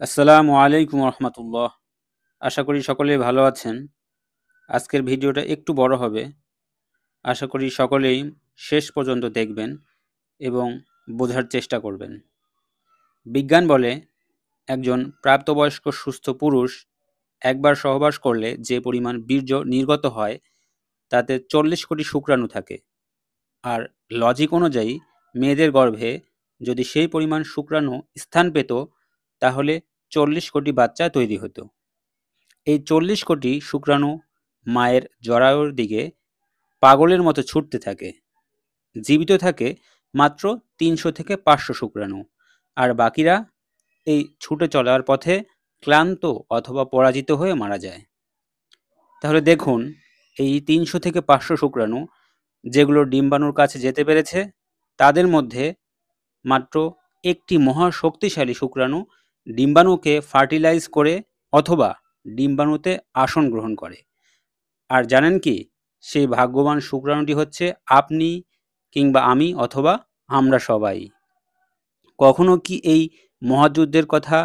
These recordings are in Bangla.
আসসালামু আলাইকুম রহমতুল্লাহ। আশা করি সকলেই ভালো আছেন। আজকের ভিডিওটা একটু বড় হবে। আশা করি সকলেই শেষ পর্যন্ত দেখবেন এবং বোঝার চেষ্টা করবেন। বিজ্ঞান বলে একজন প্রাপ্তবয়স্ক সুস্থ পুরুষ একবার সহবাস করলে যে পরিমাণ বীর্য নির্গত হয় তাতে 40 কোটি শুক্রাণু থাকে। আর লজিক অনুযায়ী মেয়েদের গর্ভে যদি সেই পরিমাণ শুক্রাণু স্থান পেত তাহলে 40 কোটি বাচ্চা তৈরি হতো। এই 40 কোটি শুক্রাণু মায়ের জরায়ুর দিকে পাগলের মতো ছুটতে থাকে। জীবিত থাকে মাত্র 300 থেকে 500 শুক্রাণু, আর বাকিরা এই ছুটে চলার পথে ক্লান্ত অথবা পরাজিত হয়ে মারা যায়। তাহলে দেখুন, এই 300 থেকে 500 শুক্রাণু যেগুলো ডিম্বাণুর কাছে যেতে পেরেছে তাদের মধ্যে মাত্র একটি মহা শক্তিশালী শুক্রাণু ডিম্বাণুকে ফার্টিলাইজ করে অথবা ডিম্বাণুতে আসন গ্রহণ করে। আর জানেন কি, সেই ভাগ্যবান শুক্রাণুটি হচ্ছে আপনি কিংবা আমি অথবা আমরা সবাই। কখনো কি এই মহাযুদ্ধের কথা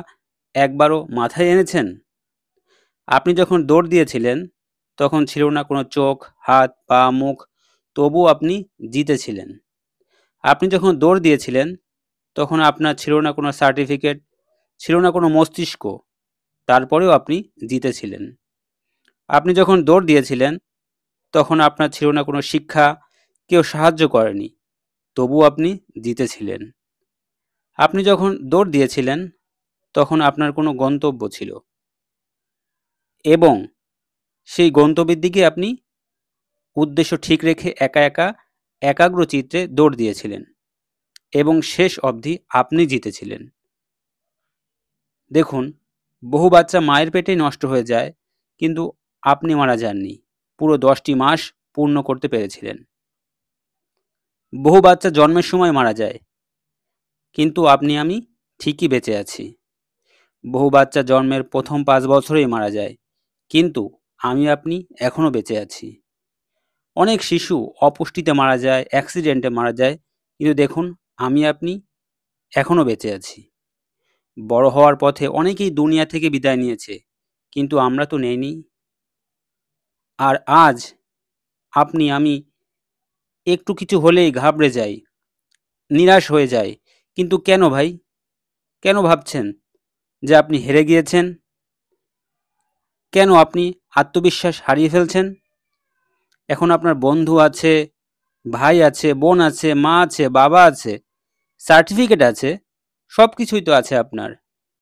একবারও মাথায় এনেছেন? আপনি যখন দৌড় দিয়েছিলেন তখন ছিল না কোনো চোখ, হাত, পা, মুখ, তবুও আপনি জিতেছিলেন। আপনি যখন দৌড় দিয়েছিলেন তখন আপনার ছিল না কোনো সার্টিফিকেট, ছিল না কোনো মস্তিষ্ক, তারপরেও আপনি জিতেছিলেন। আপনি যখন দৌড় দিয়েছিলেন তখন আপনার ছিল না কোনো শিক্ষা, কেউ সাহায্য করেনি, তবুও আপনি জিতেছিলেন। আপনি যখন দৌড় দিয়েছিলেন তখন আপনার কোনো গন্তব্য ছিল এবং সেই গন্তব্যের দিকে আপনি উদ্দেশ্য ঠিক রেখে একা একা একাগ্রচিত্তে দৌড় দিয়েছিলেন এবং শেষ অবধি আপনি জিতেছিলেন। দেখুন, বহু বাচ্চা মায়ের পেটেই নষ্ট হয়ে যায়, কিন্তু আপনি মারা যাননি, পুরো 10টি মাস পূর্ণ করতে পেরেছিলেন। বহু বাচ্চা জন্মের সময় মারা যায়, কিন্তু আপনি আমি ঠিকই বেঁচে আছি। বহু বাচ্চা জন্মের প্রথম 5 বছরেই মারা যায়, কিন্তু আমি আপনি এখনো বেঁচে আছি। অনেক শিশু অপুষ্টিতে মারা যায়, অ্যাক্সিডেন্টে মারা যায়, কিন্তু দেখুন আমি আপনি এখনো বেঁচে আছি। বড় হওয়ার পথে অনেকেই দুনিয়া থেকে বিদায় নিয়েছে, কিন্তু আমরা তো নেইনি। আর আজ আপনি আমি একটু কিছু হলেই ঘাবড়ে যাই, নিরাশ হয়ে যাই। কিন্তু কেন ভাই? কেন ভাবছেন যে আপনি হেরে গিয়েছেন? কেন আপনি আত্মবিশ্বাস হারিয়ে ফেলছেন? এখন আপনার বন্ধু আছে, ভাই আছে, বোন আছে, মা আছে, বাবা আছে, সার্টিফিকেট আছে, সব কিছুই তো আছে আপনার।